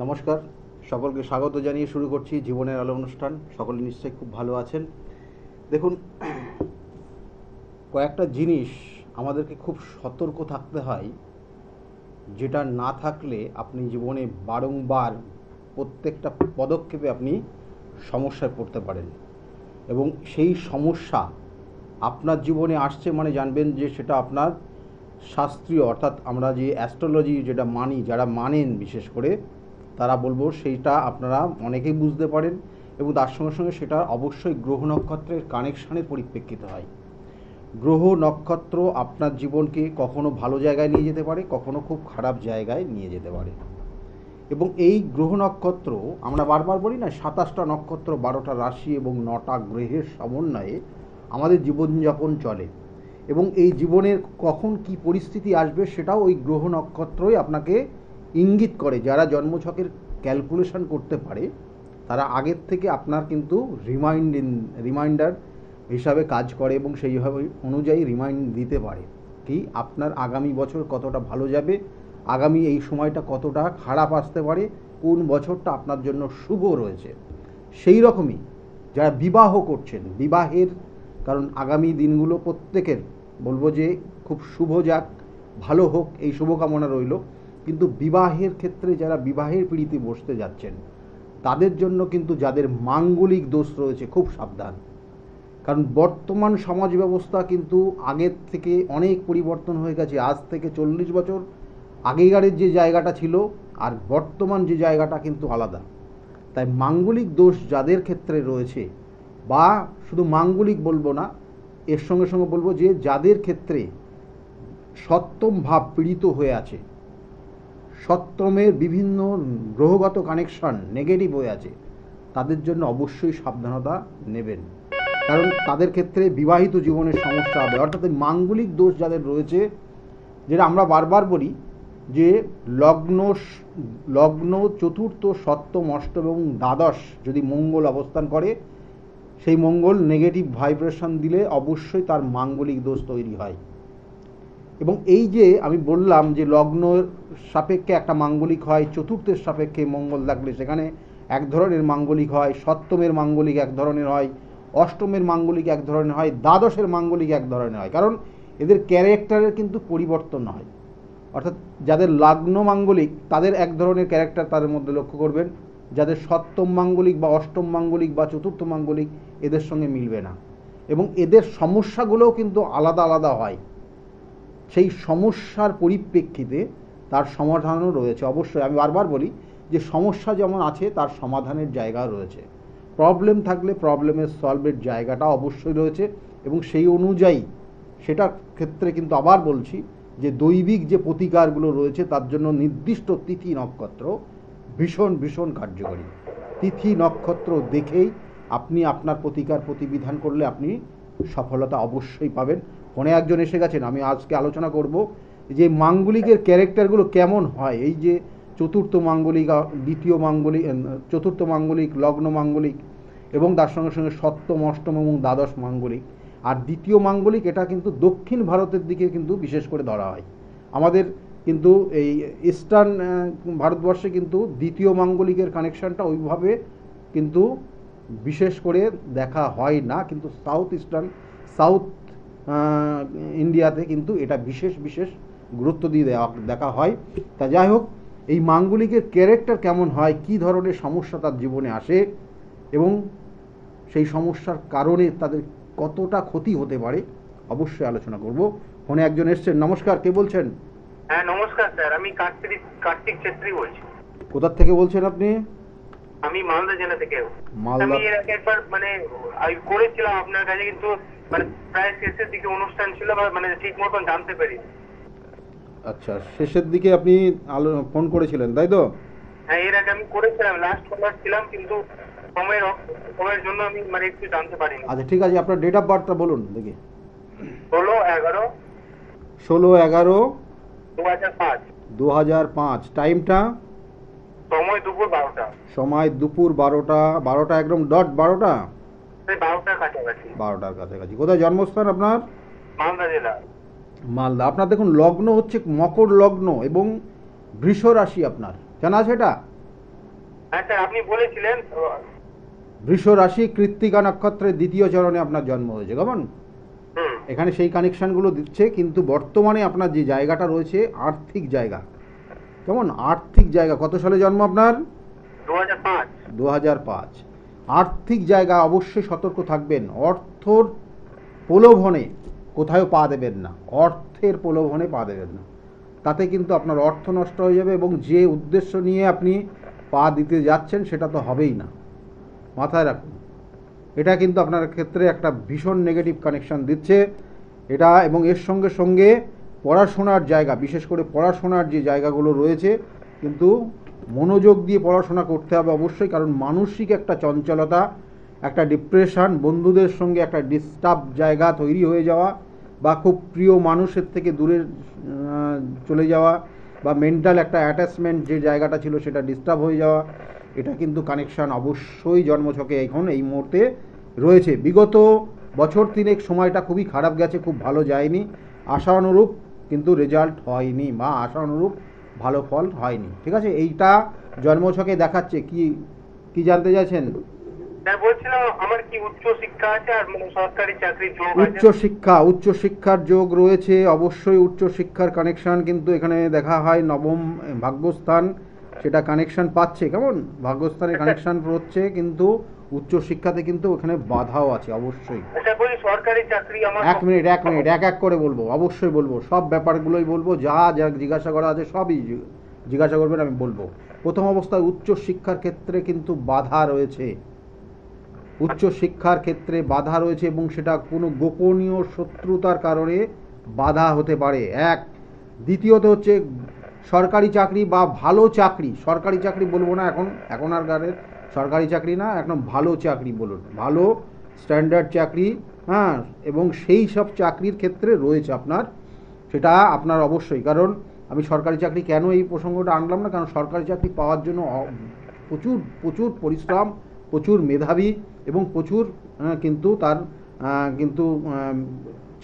নমস্কার, সকলকে স্বাগত জানিয়ে শুরু করছি জীবনের আলো অনুষ্ঠান। সকলে নিশ্চয়ই খুব ভালো আছেন। দেখুন, কয়েকটা জিনিস আমাদেরকে খুব সতর্ক থাকতে হয়, যেটা না থাকলে আপনি জীবনে বারংবার প্রত্যেকটা পদক্ষেপে আপনি সমস্যায় পড়তে পারেন। এবং সেই সমস্যা আপনার জীবনে আসছে মানে জানবেন যে সেটা আপনার শাস্ত্রীয়, অর্থাৎ আমরা যে অ্যাস্ট্রোলজি যেটা মানি, যারা মানেন বিশেষ করে, তারা বলবো সেইটা আপনারা অনেকেই বুঝতে পারেন। এবং তার সঙ্গে সঙ্গে সেটা অবশ্যই গ্রহ নক্ষত্রের কানেকশানের পরিপ্রেক্ষিতে হয়। গ্রহ নক্ষত্র আপনার জীবনকে কখনো ভালো জায়গায় নিয়ে যেতে পারে, কখনো খুব খারাপ জায়গায় নিয়ে যেতে পারে। এবং এই গ্রহ নক্ষত্র, আমরা বারবার বলি না, 27টা নক্ষত্র, 12টা রাশি এবং 9টা গ্রহের সমন্বয়ে আমাদের জীবনযাপন চলে। এবং এই জীবনের কখন কি পরিস্থিতি আসবে সেটাও ওই গ্রহ নক্ষত্রই আপনাকে ইঙ্গিত করে। যারা জন্মছকের ক্যালকুলেশন করতে পারে তারা আগের থেকে আপনার কিন্তু রিমাইন্ডার হিসাবে কাজ করে এবং সেইভাবে অনুযায়ী রিমাইন্ড দিতে পারে কি আপনার আগামী বছর কতটা ভালো যাবে, আগামী এই সময়টা কতটা খারাপ আসতে পারে, কোন বছরটা আপনার জন্য শুভ রয়েছে। সেই রকমই যারা বিবাহ করছেন, বিবাহের, কারণ আগামী দিনগুলো প্রত্যেকের বলবো যে খুব শুভ যাক, ভালো হোক, এই শুভকামনা রইল। কিন্তু বিবাহের ক্ষেত্রে যারা বিবাহের পিঁড়িতে বসতে যাচ্ছেন তাদের জন্য কিন্তু যাদের মাঙ্গলিক দোষ রয়েছে খুব সাবধান। কারণ বর্তমান সমাজ ব্যবস্থা কিন্তু আগের থেকে অনেক পরিবর্তন হয়ে গেছে। আজ থেকে 40 বছর আগেকারের যে জায়গাটা ছিল আর বর্তমান যে জায়গাটা কিন্তু আলাদা। তাই মাঙ্গলিক দোষ যাদের ক্ষেত্রে রয়েছে, বা শুধু মাঙ্গলিক বলবো না, এর সঙ্গে সঙ্গে বলবো যে যাদের ক্ষেত্রে সপ্তম ভাব পীড়িত হয়ে আছে, সপ্তমের বিভিন্ন গ্রহগত কানেকশন নেগেটিভ হয়ে আছে, তাদের জন্য অবশ্যই সাবধানতা নেবেন। কারণ তাদের ক্ষেত্রে বিবাহিত জীবনের সমস্যা হবে। অর্থাৎ মাঙ্গলিক দোষ যাদের রয়েছে, যেটা আমরা বারবার বলি যে লগ্ন চতুর্থ, সপ্তম, অষ্টম এবং দ্বাদশ যদি মঙ্গল অবস্থান করে, সেই মঙ্গল নেগেটিভ ভাইব্রেশন দিলে অবশ্যই তার মাঙ্গলিক দোষ তৈরি হয়। এবং এই যে আমি বললাম যে লগ্নের সাপেক্ষে একটা মাঙ্গলিক হয়, চতুর্থের সাপেক্ষে মঙ্গল থাকলে সেখানে এক ধরনের মাঙ্গলিক হয়, সপ্তমের মাঙ্গলিক এক ধরনের হয়, অষ্টমের মাঙ্গলিক এক ধরনের হয়, দ্বাদশের মাঙ্গলিক এক ধরনের হয়। কারণ এদের ক্যারেক্টারের কিন্তু পরিবর্তন হয়। অর্থাৎ যাদের লগ্ন মাঙ্গলিক তাদের এক ধরনের ক্যারেক্টার তাদের মধ্যে লক্ষ্য করবেন, যাদের সপ্তম মাঙ্গলিক বা অষ্টম মাঙ্গলিক বা চতুর্থ মাঙ্গলিক এদের সঙ্গে মিলবে না। এবং এদের সমস্যাগুলোও কিন্তু আলাদা আলাদা হয়। সেই সমস্যার পরিপ্রেক্ষিতে তার সমাধানও রয়েছে। অবশ্যই আমি বারবার বলি যে সমস্যা যেমন আছে তার সমাধানের জায়গা রয়েছে। প্রবলেম থাকলে প্রবলেমের সলভের জায়গাটা অবশ্যই রয়েছে। এবং সেই অনুযায়ী সেটার ক্ষেত্রে কিন্তু আবার বলছি যে দৈবিক যে প্রতিকারগুলো রয়েছে তার জন্য নির্দিষ্ট তিথি নক্ষত্র ভীষণ ভীষণ কার্যকরী। তিথি নক্ষত্র দেখেই আপনি আপনার প্রতিকার প্রতিবিধান করলে আপনি সফলতা অবশ্যই পাবেন। ফোনে একজন এসে গেছেন, আমি আজকে আলোচনা করব যে মাঙ্গলিকের ক্যারেক্টারগুলো কেমন হয়। এই যে চতুর্থ মাঙ্গলিক, দ্বিতীয় মাঙ্গলিক, চতুর্থ মাঙ্গলিক, লগ্ন মাঙ্গলিক এবং তার সঙ্গে সঙ্গে সপ্তম, অষ্টম এবং দ্বাদশ মাঙ্গলিক। আর দ্বিতীয় মাঙ্গলিক এটা কিন্তু দক্ষিণ ভারতের দিকে কিন্তু বিশেষ করে ধরা হয়। আমাদের কিন্তু এই ইস্টার্ন ভারতবর্ষে কিন্তু দ্বিতীয় মাঙ্গলিকের কানেকশানটা ওইভাবে কিন্তু বিশেষ করে দেখা হয় না। কিন্তু সাউথ ইন্ডিয়াতে কিন্তু এটা বিশেষ বিশেষ গুরুত্ব দিয়ে দেখা হয়। তা যাই হোক, এই মাঙ্গলিকের ক্যারেক্টার কেমন হয়, কী ধরনের সমস্যা তার জীবনে আসে এবং সেই সমস্যার কারণে তাদের কতটা ক্ষতি হতে পারে অবশ্যই আলোচনা করব। ফোনে একজন এসছেন। নমস্কার, কে বলছেন? হ্যাঁ নমস্কার স্যার, আমি কার্তিক ছেত্রী বলছি। কোথা থেকে বলছেন আপনি? আমি মালদা জেলা থেকে। মালদা। আমি এর আগে একবার আমি করেছিলাম আপনার কাছে, কিন্তু প্রায় শেষের দিকে অনুষ্ঠান ছিল, মানে ঠিক মতন জানতে পারি। আচ্ছা, শেষের দিকে আপনি ফোন করেছিলেন তাই তো? হ্যাঁ, এর আগে আমি করেছিলাম, লাস্ট কলার ছিলাম, কিন্তু সময়ের জন্য আমি একটু জানতে পারিনি। আচ্ছা ঠিক আছে, আপনার ডেট অফ বার্থটা বলুন দেখি। 16/11/2005। 2005। টাইমটা? সময় দুপুর 12টা। সময় দুপুর 12টা। 12টা একদম ডট 12টা? 12টার কাছাকাছি। 12টার কাছাকাছি। কোথায় জন্মস্থান আপনার? মালদা জেলা। মালদা। আপনার দেখুন লগ্ন হচ্ছে মকর লগ্ন এবং বৃষ রাশি আপনার, জানা আছে এটা? হ্যাঁ স্যার, আপনি বলেছিলেন। বৃষ রাশি কৃত্তিকা নক্ষত্রের দ্বিতীয় চরণে আপনার জন্ম হয়েছে, কেমন? হুম। এখানে সেই কানেকশানগুলো দিচ্ছে, কিন্তু বর্তমানে আপনার যে জায়গাটা রয়েছে আর্থিক জায়গা, কেমন? আর্থিক জায়গা, কত সালে জন্ম আপনার? 2005। 2005। আর্থিক জায়গা অবশ্যই সতর্ক থাকবেন। অর্থর প্রলোভনে কোথাও পা দেবেন না, অর্থের প্রলোভনে পা দেবেন না, তাতে কিন্তু আপনার অর্থ নষ্ট হয়ে যাবে এবং যে উদ্দেশ্য নিয়ে আপনি পা দিতে যাচ্ছেন সেটা তো হবেই না, মাথায় রাখুন। এটা কিন্তু আপনার ক্ষেত্রে একটা ভীষণ নেগেটিভ কানেকশন দিচ্ছে এটা। এবং এর সঙ্গে সঙ্গে পড়াশোনার জায়গা, বিশেষ করে পড়াশোনার যে জায়গাগুলো রয়েছে, কিন্তু মনোযোগ দিয়ে পড়াশোনা করতে হবে অবশ্যই, কারণ মানসিক একটা চঞ্চলতা, একটা ডিপ্রেশন, বন্ধুদের সঙ্গে একটা ডিস্টার্ব জায়গা তৈরি হয়ে যাওয়া, বা খুব প্রিয় মানুষের থেকে দূরে চলে যাওয়া, বা মেন্টাল একটা অ্যাটাচমেন্ট যে জায়গাটা ছিল সেটা ডিস্টার্ব হয়ে যাওয়া, এটা কিন্তু কানেকশান অবশ্যই জন্মছকে এখন এই মুহূর্তে রয়েছে। বিগত বছর তিনেক সময়টা খুবই খারাপ গেছে, খুব ভালো যায়নি, আশা অনুরূপ কিন্তু রেজাল্ট হয়নি, বা আশা অনুরূপ ভালো ফল হয়নি, ঠিক আছে? এইটা জন্মছকে দেখাচ্ছে। কি কি জানতে চাইছেন? স্যার বলছিলাম আমার কি উচ্চ শিক্ষা আছে আর মানে সরকারি চাকরির যোগ উচ্চ আছে? শিক্ষা, উচ্চ শিক্ষার যোগ রয়েছে অবশ্যই। উচ্চ শিক্ষার কানেকশান কিন্তু এখানে দেখা হয় নবম ভাগ্যস্থান, সেটা কানেকশান পাচ্ছে, কেমন? ভাগ্যস্থানে কানেকশান হচ্ছে, কিন্তু উচ্চ শিক্ষাতে কিন্তু ওখানে বাধাও আছে অবশ্যই। স্যার বলি সরকারি চাকরি আমার। এক মিনিট এক এক করে বলবো, অবশ্যই বলবো, সব ব্যাপারগুলোই বলবো, যা যা জিজ্ঞাসা করা আছে সবই জিজ্ঞাসা করবেন, আমি বলবো। প্রথম অবস্থায় উচ্চ শিক্ষার ক্ষেত্রে কিন্তু বাধা রয়েছে, উচ্চ শিক্ষার ক্ষেত্রে বাধা রয়েছে, এবং সেটা কোনো গোপনীয় শত্রুতার কারণে বাধা হতে পারে, এক। দ্বিতীয়ত হচ্ছে সরকারি চাকরি বা ভালো চাকরি, সরকারি চাকরি বলবো না এখন আর গানের সরকারি চাকরি না, একদম ভালো চাকরি বলুন, ভালো স্ট্যান্ডার্ড চাকরি, হ্যাঁ, এবং সেই সব চাকরির ক্ষেত্রে রয়েছে আপনার, সেটা আপনার অবশ্যই। কারণ আমি সরকারি চাকরি কেন এই প্রসঙ্গটা আনলাম না, কারণ সরকারি চাকরি পাওয়ার জন্য প্রচুর প্রচুর পরিশ্রম, প্রচুর মেধাবী, এবং প্রচুর কিন্তু তার কিন্তু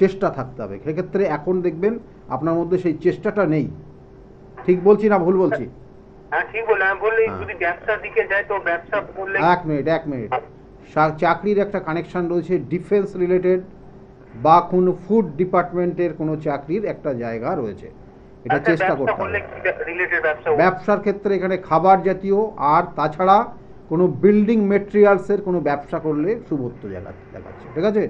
চেষ্টা থাকতে হবে। সেক্ষেত্রে এখন দেখবেন আপনার মধ্যে সেই চেষ্টাটা নেই। ঠিক বলছি না ভুল বলছি? হ্যাঁ ঠিক বললেন। আমি বললি যদি ব্যবসার দিকে যাই তো ব্যবসা করলে। এক মিনিট চাকরির একটা কানেকশন রয়েছে ডিফেন্স রিলেটেড, বা কোনো ফুড ডিপার্টমেন্টের কোনো চাকরির একটা জায়গা রয়েছে, এটা চেষ্টা করতে হবে। ব্যবসার ক্ষেত্রে এখানে খাবার জাতীয়, আর তাছাড়া কোনো বিল্ডিং মেটেরিয়ালসের কোনো ব্যবসা করলে শুভত্ব দেখাচ্ছে, ঠিক আছে?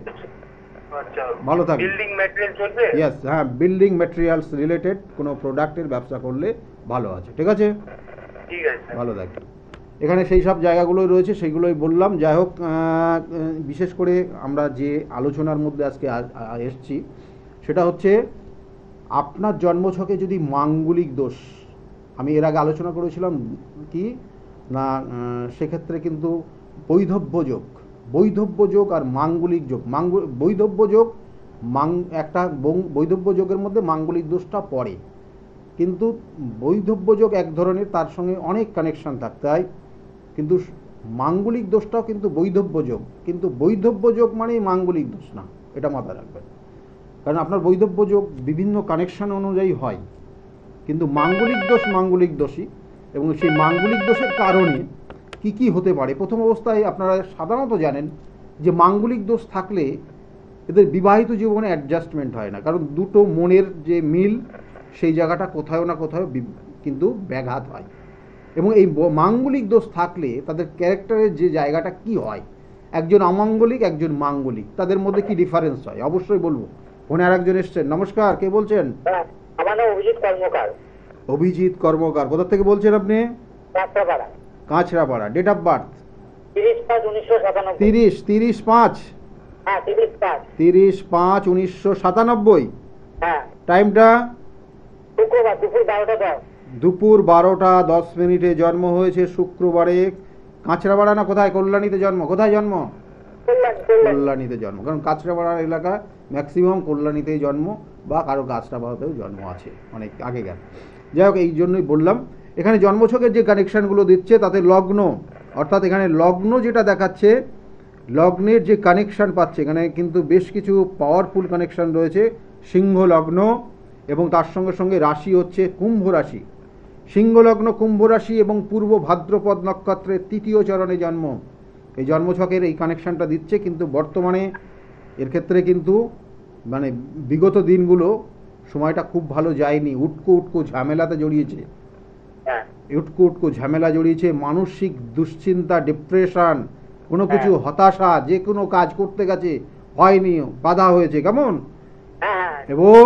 ভালো থাকবে। বিল্ডিং ম্যাটেরিয়াল চলবে? ইয়েস, হ্যাঁ, বিল্ডিং মেটেরিয়ালস রিলেটেড কোনো প্রোডাক্টের ব্যবসা করলে ভালো আছে, ঠিক আছে? ঠিক আছে, ভালো থাকবে। এখানে সেই সব জায়গাগুলোই রয়েছে, সেইগুলোই বললাম। যাই হোক, বিশেষ করে আমরা যে আলোচনার মধ্যে আজকে এসছি, সেটা হচ্ছে আপনার জন্মছকে যদি মাঙ্গলিক দোষ, আমি এর আগে আলোচনা করেছিলাম কি না, সেক্ষেত্রে কিন্তু বৈধব্য যোগ আর মাঙ্গলিক যোগ, বৈধব্য যোগ একটা বৈধব্য যোগের মধ্যে মাঙ্গলিক দোষটা পড়ে, কিন্তু বৈধব্য যোগ এক ধরনের, তার সঙ্গে অনেক কানেকশন থাকতে হয়, কিন্তু মাঙ্গলিক দোষটাও কিন্তু বৈধব্য যোগ, কিন্তু বৈধব্য যোগ মানেই মাঙ্গলিক দোষ না, এটা মাথায় রাখবেন। কারণ আপনার বৈধব্য যোগ বিভিন্ন কানেকশন অনুযায়ী হয়, কিন্তু মাঙ্গলিক দোষই। এবং সেই মাঙ্গলিক দোষের কারণে কি কি হতে পারে, প্রথম অবস্থায় আপনারা সাধারণত জানেন যে মাঙ্গলিক দোষ থাকলে এদের বিবাহিত জীবনে অ্যাডজাস্টমেন্ট হয় না, কারণ দুটো মনের যে মিল, সেই জায়গাটা কোথাও না কোথাও কিন্তু ব্যাঘাত হয়। এবং এই মাঙ্গলিক দোষ থাকলে তাদের ক্যারেক্টারের যে জায়গাটা কি হয়, একজন অমাঙ্গলিক একজন মাঙ্গলিক, তাদের মধ্যে কি ডিফারেন্স হয় অবশ্যই বলবো। ফোনে আর একজন এসছেন, নমস্কার, কে বলছেন? আমার নাম অভিজিৎ কর্মকার। অভিজিৎ কর্মকার, কোথা থেকে বলছেন আপনি? কাঁচরাপাড়া। Date of birth? 30/5/1997। হ্যাঁ 30/5/1997। হ্যাঁ। টাইমটা? শুক্রবার দুপুর 12টা 10। দুপুর 12টা 10 জন্ম হয়েছে শুক্রবারে। কাঁচরাপাড়া না কোথায়? কল্যাণীতে জন্ম? কোথায় জন্ম? কল্যাণীতে জন্ম, কারণ কাঁচরাপাড়ার এলাকা ম্যাক্সিমাম কল্যাণীতেই জন্ম, বা কারো কাঁচরাপাড়াতেও জন্ম আছে অনেক আগেকার। যাই হোক, এই জন্যই বললাম। এখানে জন্মছকের যে কানেকশানগুলো দিচ্ছে তাতে লগ্ন, অর্থাৎ এখানে লগ্ন যেটা দেখাচ্ছে, লগ্নের যে কানেকশান পাচ্ছে, এখানে কিন্তু বেশ কিছু পাওয়ারফুল কানেকশান রয়েছে। সিংহ লগ্ন, এবং তার সঙ্গে সঙ্গে রাশি হচ্ছে কুম্ভ রাশি, সিংহলগ্ন, কুম্ভ রাশি এবং পূর্ব ভাদ্রপদ নক্ষত্রের তৃতীয় চরণে জন্ম। এই জন্মছকের এই কানেকশনটা দিচ্ছে, কিন্তু বর্তমানে এর ক্ষেত্রে কিন্তু মানে বিগত দিনগুলো সময়টা খুব ভালো যায়নি। উটকো উটকো ঝামেলাতে জড়িয়েছে, হ্যাঁ উটকো উটকো ঝামেলা জড়িয়েছে, মানসিক দুশ্চিন্তা, ডিপ্রেশন, কোনো কিছু হতাশা, যে কোনো কাজ করতে গেছে হয়নি, বাধা হয়েছে, কেমন। হ্যাঁ এবং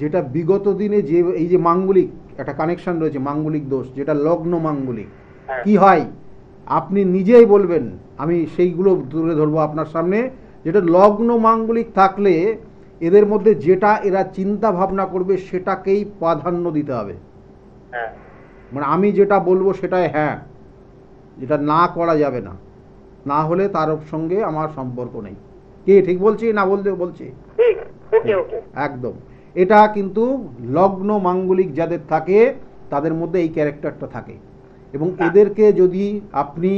যেটা বিগত দিনে যে এই যে মাঙ্গলিক একটা কানেকশন রয়েছে, মাঙ্গলিক দোষ, যেটা লগ্ন মাঙ্গলিক, হ্যাঁ কি হয় আপনি নিজেই বলবেন, আমি সেইগুলো তুলে ধরবো আপনার সামনে। যেটা লগ্ন মাঙ্গলিক থাকলে এদের মধ্যে যেটা এরা চিন্তা ভাবনা করবে সেটাকেই প্রাধান্য দিতে হবে। হ্যাঁ মানে আমি যেটা বলবো সেটাই হ্যাঁ, যেটা না করা যাবে না, না হলে তার সঙ্গে আমার সম্পর্ক নেই। কে ঠিক বলছি না বলতে বলছি? ঠিক, ওকে ওকে। একদম। এটা কিন্তু লগ্ন মাঙ্গলিক যাদের থাকে তাদের মধ্যে এই ক্যারেক্টারটা থাকে, এবং এদেরকে যদি আপনি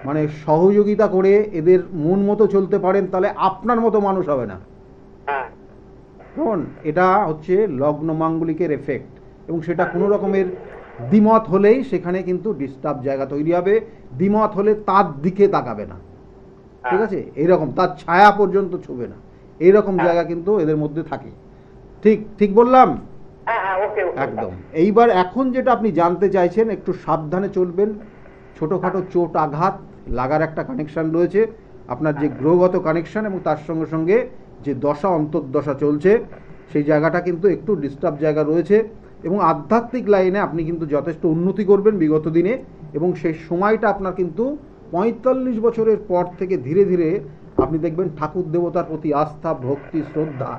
মানে সহযোগিতা করে এদের মন মতো চলতে পারেন তাহলে আপনার মতো মানুষ হবে না। হ্যাঁ কেমন? এটা হচ্ছে লগ্ন মাঙ্গলিকের এফেক্ট, এবং সেটা কোনো রকমের দ্বিমত হলেই সেখানে কিন্তু ডিস্টার্ব জায়গা তৈরি হবে। দ্বিমত হলে তার দিকে তাকাবে না, ঠিক আছে, এইরকম তার ছায়া পর্যন্ত ছুবে না, এইরকম জায়গা কিন্তু এদের মধ্যে থাকে। ঠিক ঠিক বললাম? হ্যাঁ হ্যাঁ ওকে ওকে। একদম। এইবার এখন যেটা আপনি জানতে চাইছেন, একটু সাবধানে চলবেন, ছোটোখাটো চোট আঘাত লাগার একটা কানেকশান রয়েছে আপনার, যে গ্রহগত কানেকশান এবং তার সঙ্গে সঙ্গে যে দশা অন্তর্দশা চলছে সেই জায়গাটা কিন্তু একটু ডিস্টার্ব জায়গা রয়েছে। এবং আধ্যাত্মিক লাইনে আপনি কিন্তু যথেষ্ট উন্নতি করবেন বিগত দিনে, এবং সেই সময়টা আপনার কিন্তু 45 বছরের পর থেকে ধীরে ধীরে আপনি দেখবেন ঠাকুর দেবতার প্রতি আস্থা, ভক্তি, শ্রদ্ধা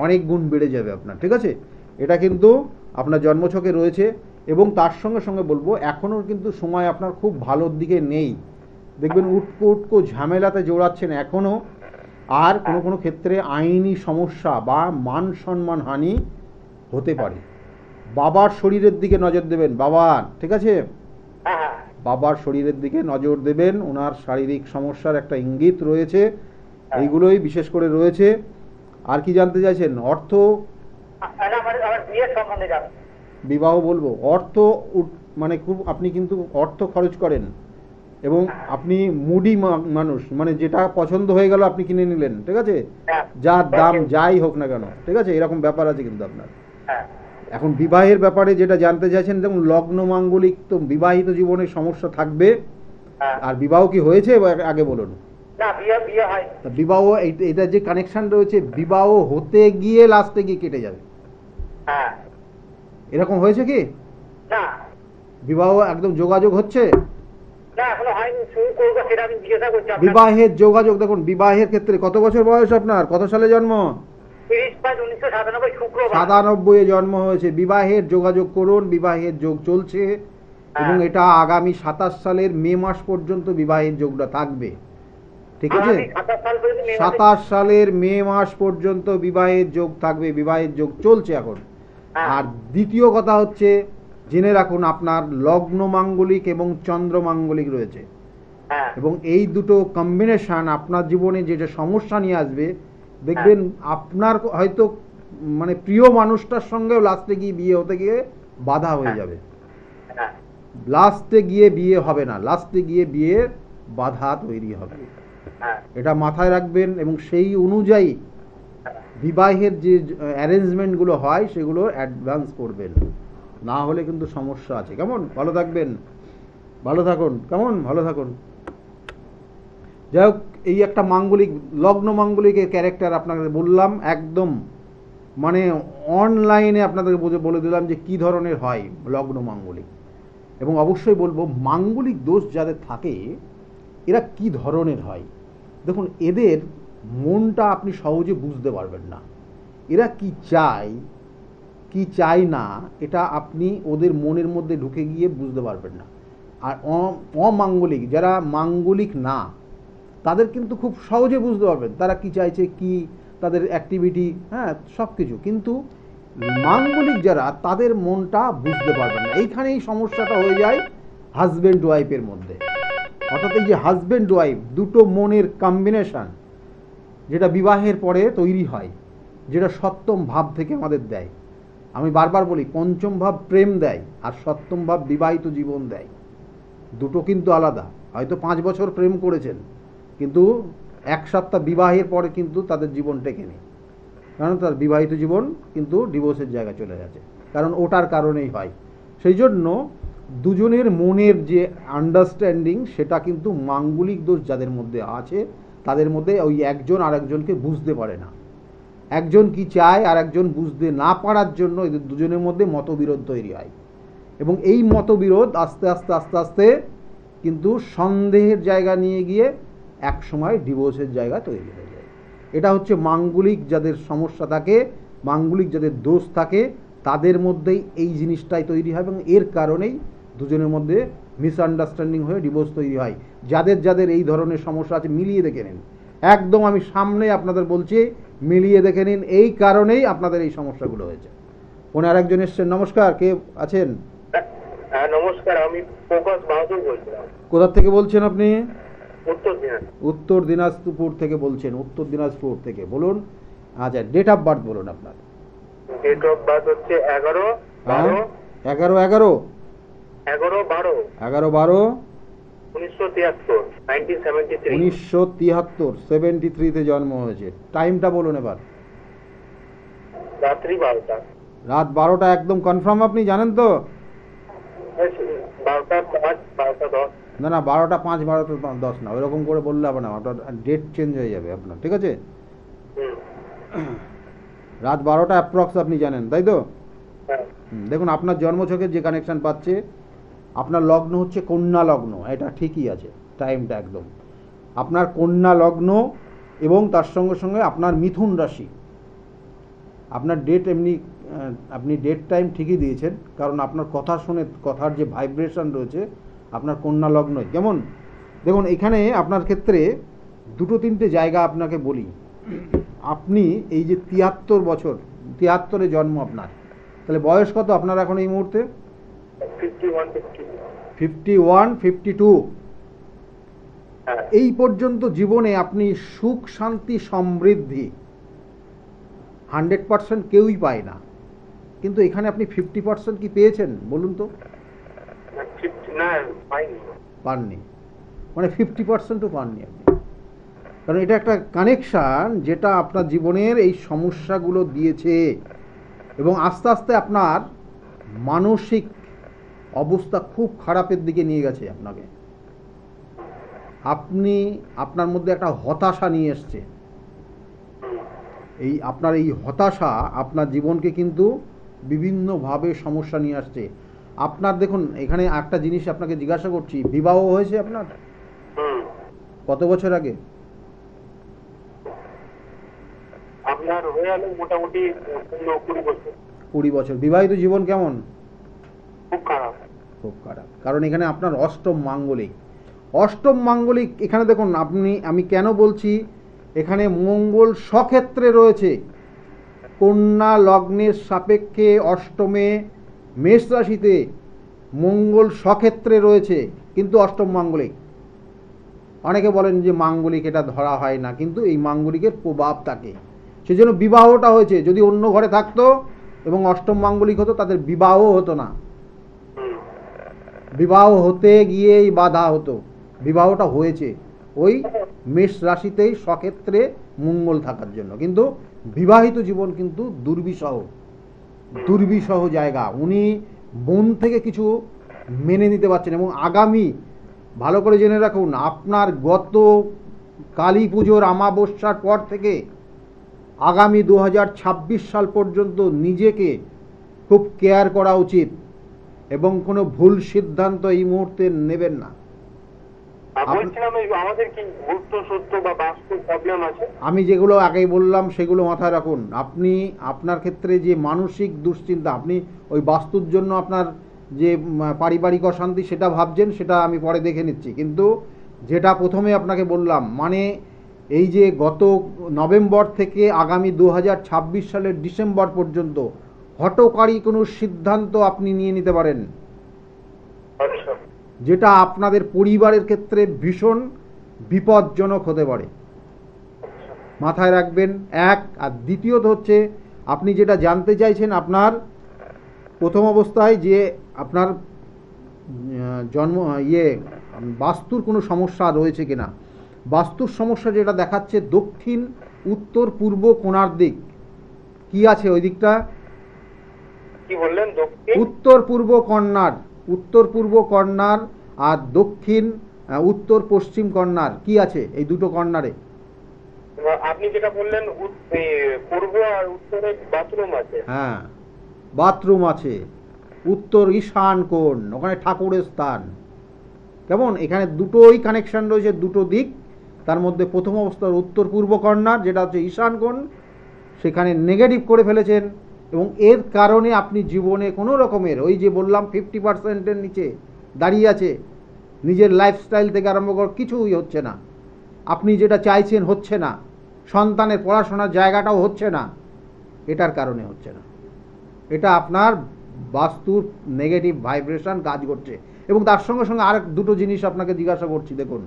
অনেক গুণ বেড়ে যাবে আপনার, ঠিক আছে। এটা কিন্তু আপনার জন্মছকে রয়েছে। এবং তার সঙ্গে সঙ্গে বলবো এখনও কিন্তু সময় আপনার খুব ভালোর দিকে নেই, দেখবেন উটকো উটকো ঝামেলাতে জড়াচ্ছেন এখনও। আর কোনো কোনো ক্ষেত্রে আইনি সমস্যা বা মান সম্মান হানি হতে পারে। বাবার শরীরের দিকে নজর দেবেন, বাবার, ঠিক আছে, হ্যাঁ হ্যাঁ বাবার শরীরের দিকে নজর দেবেন। ওনার শারীরিক সমস্যার একটা ইঙ্গিত রয়েছে, এইগুলোই বিশেষ করে রয়েছে। আর কি জানতে চাইছেন? অর্থ, আমার আমার বিয়ের সম্বন্ধে জানো। বিবাহ বলবো, অর্থ মানে খুব আপনি কিন্তু অর্থ খরচ করেন, এবং আপনি মুডি মানুষ, মানে যেটা পছন্দ হয়ে গেল আপনি কিনে নিলেন, ঠিক আছে, যার দাম যাই হোক না কেন, ঠিক আছে, এরকম ব্যাপার আছে কিন্তু আপনার। হ্যাঁ এখন বিবাহের ব্যাপারে যেটা জানতে চাইছেন, দেখুন লগ্ন মাঙ্গলিক তো বিবাহিত জীবনে সমস্যা থাকবে। হ্যাঁ। আর বিবাহ কি হয়েছে আগে বলুন? না, বিয়ে বিয়ে হয়। তা বিবাহ এটা যে কানেকশন রয়েছে, বিবাহ হতে গিয়ে লাস্টে গিয়ে কেটে যাবে, হ্যাঁ। এরকম হয়েছে কি? না বিবাহ একদম যোগাযোগ হচ্ছে, না এখনো হয়নি, শুরু করবো সেটা আমি জিজ্ঞাসা করছি আপনার। বিবাহের যোগাযোগ। দেখুন বিবাহের ক্ষেত্রে কত বছর বয়স আপনার, কত সালে জন্ম? 30/5/1997 শুক্রবার। 97 এ জন্ম হয়েছে। বিবাহের যোগাযোগ করুন, বিবাহের যোগ চলছে, এবং এটা আগামী 27 সালের মে মাস পর্যন্ত বিবাহের যোগটা থাকবে, ঠিক আছে। 27 সাল পর্যন্ত মে মাসে- 27 সালের মে মাস পর্যন্ত বিবাহের যোগ থাকবে, বিবাহের যোগ চলছে এখন। হ্যাঁ। আর দ্বিতীয় কথা হচ্ছে, জেনে রাখুন আপনার লগ্ন মাঙ্গলিক এবং চন্দ্র মাঙ্গলিক রয়েছে, হ্যাঁ এবং এই দুটো কম্বিনেশন আপনার জীবনে যেটা সমস্যা নিয়ে আসবে, দেখবেন আপনার হয়তো মানে প্রিয় মানুষটার সঙ্গেও লাস্টে গিয়ে বিয়ে হতে গিয়ে বাধা হয়ে যাবে। হ্যাঁ লাস্টে গিয়ে বিয়ে হবে না, লাস্টে গিয়ে বিয়ে বাধা তৈরি হবে, হ্যাঁ এটা মাথায় রাখবেন। এবং সেই অনুযায়ী বিবাহের যে অ্যারেঞ্জমেন্টগুলো হয় সেগুলো অ্যাডভান্স করবেন, না হলে কিন্তু সমস্যা আছে। কেমন? ভালো থাকবেন, ভালো থাকুন, কেমন, ভালো থাকুন। যাই হোক, এই একটা মাঙ্গলিক লগ্ন মাঙ্গলিকের ক্যারেক্টার আপনাদের বললাম, একদম মানে অনলাইনে আপনাদের বলে দিলাম যে কি ধরনের হয় লগ্ন মাঙ্গলিক। এবং অবশ্যই বলবো মাঙ্গলিক দোষ যাদের থাকে এরা কি ধরনের হয়। দেখুন এদের মনটা আপনি সহজে বুঝতে পারবেন না, এরা কি চায় কি চায় না, এটা আপনি ওদের মনের মধ্যে ঢুকে গিয়ে বুঝতে পারবেন না। আর অমাঙ্গলিক যারা মাঙ্গলিক না তাদের কিন্তু খুব সহজে বুঝতে পারবেন তারা কি চাইছে, কি তাদের অ্যাক্টিভিটি, হ্যাঁ সব কিছু। কিন্তু মাঙ্গলিক যারা তাদের মনটা বুঝতে পারবেন না, এইখানেই সমস্যাটা হয়ে যায় হাজব্যান্ড ওয়াইফের মধ্যে। অর্থাৎ এই যে হাজব্যান্ড ওয়াইফ দুটো মনের কম্বিনেশন যেটা বিবাহের পরে তৈরি হয়, যেটা সপ্তম ভাব থেকে আমাদের দেয়, আমি বারবার বলি, পঞ্চম ভাব প্রেম দেয় আর সপ্তম ভাব বিবাহিত জীবন দেয়। দুটো কিন্তু আলাদা। হয়তো 5 বছর প্রেম করেছেন, কিন্তু 1 সপ্তাহ বিবাহের পরে কিন্তু তাদের জীবন টেকেনি, কারণ তার বিবাহিত জীবন কিন্তু ডিভোর্সের জায়গায় চলে গেছে, কারণ ওটার কারণেই হয়। সেই জন্য দুজনের মনের যে আন্ডারস্ট্যান্ডিং, সেটা কিন্তু মাঙ্গলিক দোষ যাদের মধ্যে আছে তাদের মধ্যে ওই একজন আর একজনকে বুঝতে পারে না। একজন কি চায় আর একজন বুঝতে না পারার জন্য এদের দুজনের মধ্যে মতবিরোধ তৈরি হয়, এবং এই মতবিরোধ আস্তে আস্তে আস্তে আস্তে কিন্তু সন্দেহের জায়গা নিয়ে গিয়ে এক সময় ডিভোর্সের জায়গা তৈরি হয়ে যায়। এটা হচ্ছে মাঙ্গলিক যাদের সমস্যা থাকে, মাঙ্গলিক যাদের দোষ থাকে, তাদের মধ্যেই এই জিনিসটাই তৈরি হয়, এবং এর কারণেই দুজনের মধ্যে মিসআন্ডারস্ট্যান্ডিং হয়ে ডিভোর্স তৈরি হয়। যাদের যাদের এই ধরনের সমস্যা আছে মিলিয়ে দেখে নিন, একদম আমি সামনে আপনাদের বলছি, মিলিয়ে দেখে নিন, এই কারণেই আপনাদের এই সমস্যাগুলো হয়েছে। ফোনে আরেকজন এসছেন। নমস্কার, কে আছেন? হ্যাঁ নমস্কার, আমি প্রকাশ বাহাদুর বলছিলাম। কোথা থেকে বলছেন আপনি? উত্তর দিনাজপুর। উত্তর দিনাজপুর থেকে বলছেন। উত্তর দিনাজপুর থেকে বলুন। আচ্ছা, ডেট অফ বার্থ বলুন আপনার। ডেট অফ বার্থ হচ্ছে 11 12 11 11 11 12 11 12 1973 1973 1973 73 তে জন্ম হয়েছে। টাইমটা বলুন এবার। রাত্রি 12টা। রাত 12টা একদম কনফার্ম? আপনি জানেন তো? 12টা 5 12টা 10। না না, 12টা 5 12টা 10 না, ওইরকম করে বললে হবে না, আপনার ডেট চেঞ্জ হয়ে যাবে আপনার, ঠিক আছে? রাত 12টা অ্যাপ্রক্স আপনি জানেন, তাই তো? হ্যাঁ। দেখুন, আপনার জন্মছকের যে কানেকশন পাচ্ছে, আপনার লগ্ন হচ্ছে কন্যা লগ্ন, এটা ঠিকই আছে টাইমটা একদম। আপনার কন্যা লগ্ন এবং তার সঙ্গে সঙ্গে আপনার মিথুন রাশি। আপনার ডেট এমনি আপনি ডেট টাইম ঠিকই দিয়েছেন, কারণ আপনার কথা শুনে কথার যে ভাইব্রেশন রয়েছে আপনার কন্যা লগ্নই। কেমন দেখুন, এখানে আপনার ক্ষেত্রে দুটো তিনটে জায়গা আপনাকে বলি। আপনি এই যে 73 বছর, 73-এ জন্ম আপনার, তাহলে বয়স কত আপনার এখন এই মুহূর্তে? 51 52। এই পর্যন্ত জীবনে আপনি সুখ শান্তি সমৃদ্ধি 100% কেউই পায় না, কিন্তু এখানে আপনি 50% কি পেয়েছেন বলুন তো? না, পাইনি। পাননি, মানে 50%ও পাননি আপনি। কারণ এটা একটা কানেকশান যেটা আপনার জীবনের এই সমস্যাগুলো দিয়েছে, এবং আস্তে আস্তে আপনার মানসিক অবস্থা খুব খারাপের দিকে নিয়ে গেছে আপনাকে। আপনি আপনার মধ্যে একটা হতাশা নিয়ে এসছে। এই আপনার এই হতাশা আপনার জীবনকে কিন্তু বিভিন্নভাবে সমস্যা নিয়ে আসছে আপনার। দেখুন, এখানে একটা জিনিস আপনাকে জিজ্ঞাসা করছি, বিবাহ হয়েছে আপনার কত বছর আগে? আপনার হয়ে গেল মোটামুটি 20 বছর। 20 বছর। বিবাহিত জীবন কেমন? খুব খারাপ। খুব খারাপ, কারণ এখানে আপনার অষ্টম মাঙ্গলিক। অষ্টম মাঙ্গলিক এখানে দেখুন, আমি কেন বলছি, এখানে মঙ্গল স্বক্ষেত্রে রয়েছে, কন্যা লগ্নের সাপেক্ষে অষ্টমে মেষ রাশিতে মঙ্গল স্বক্ষেত্রে রয়েছে, কিন্তু অষ্টম মাঙ্গলিক। অনেকে বলেন যে মাঙ্গলিক, এটা ধরা হয় না, কিন্তু এই মাঙ্গলিকের প্রভাব থাকে, সেজন্য বিবাহটা হয়েছে। যদি অন্য ঘরে থাকতো এবং অষ্টম মাঙ্গলিক হতো, তাদের বিবাহ হতো না, বিবাহ হতে গিয়েই বাধা হতো। বিবাহটা হয়েছে ওই মেষ রাশিতেই স্বক্ষেত্রে মঙ্গল থাকার জন্য, কিন্তু বিবাহিত জীবন কিন্তু দুর্বিষহ জায়গা। উনি মন থেকে কিছু মেনে নিতে পারছেন, এবং আগামী, ভালো করে জেনে রাখুন, আপনার গত কালী পুজোর অমাবস্যার পর থেকে আগামী 2026 সাল পর্যন্ত নিজেকে খুব কেয়ার করা উচিত, এবং কোনো ভুল সিদ্ধান্ত এই মুহূর্তে নেবেন না। আমাদের কি ভূত সত্য বা বাস্তু প্রবলেম আছে? আমি যেগুলো আগেই বললাম সেগুলো মাথায় রাখুন। আপনি আপনার ক্ষেত্রে যে মানসিক দুশ্চিন্তা, আপনি ওই বাস্তুর জন্য আপনার যে পারিবারিক অশান্তি সেটা ভাবছেন, সেটা আমি পরে দেখে নিচ্ছি, কিন্তু যেটা প্রথমে আপনাকে বললাম, মানে এই যে গত নভেম্বর থেকে আগামী 2026 সালের ডিসেম্বর পর্যন্ত হঠকারী কোনো সিদ্ধান্ত আপনি নিয়ে নিতে পারেন, যেটা আপনাদের পরিবারের ক্ষেত্রে ভীষণ বিপজ্জনক হতে পারে। মাথায় রাখবেন, এক। আর দ্বিতীয়ত হচ্ছে, আপনি যেটা জানতে চাইছেন, আপনার প্রথম অবস্থায় যে আপনার জন্ম বাস্তুর কোনো সমস্যা রয়েছে কিনা। বাস্তুর সমস্যা যেটা দেখাচ্ছে দক্ষিণ উত্তর পূর্ব কোণার দিক কি আছে ওই দিকটা। কি বললেন? দক্ষিণ উত্তর পূর্ব কর্নার, উত্তর পূর্ব কর্নার আর দক্ষিণ উত্তর পশ্চিম কর্নার কি আছে এই দুটো কর্নারে। আপনি যেটা বললেন পূর্ব আর উত্তরে বাথরুম আছে। হ্যাঁ, বাথরুম আছে। উত্তর ঈশান কোণ, ওখানে ঠাকুরের স্থান। কেমন, এখানে দুটোই কানেকশন রয়েছে, দুটো দিক। তার মধ্যে প্রথম অবস্থার উত্তর পূর্ব কর্নার যেটা হচ্ছে ঈশান কোণ, সেখানে নেগেটিভ করে ফেলেছেন এবং এর কারণে আপনি জীবনে কোনো রকমের ওই যে বললাম 50%-এর নিচে দাঁড়িয়ে আছে। নিজের লাইফস্টাইল থেকে আরম্ভ করে কিছুই হচ্ছে না, আপনি যেটা চাইছেন হচ্ছে না, সন্তানের পড়াশোনার জায়গাটাও হচ্ছে না। এটার কারণে হচ্ছে না, এটা আপনার বাস্তুর নেগেটিভ ভাইব্রেশন কাজ করছে। এবং তার সঙ্গে সঙ্গে আরেক দুটো জিনিস আপনাকে জিজ্ঞাসা করছি। দেখুন,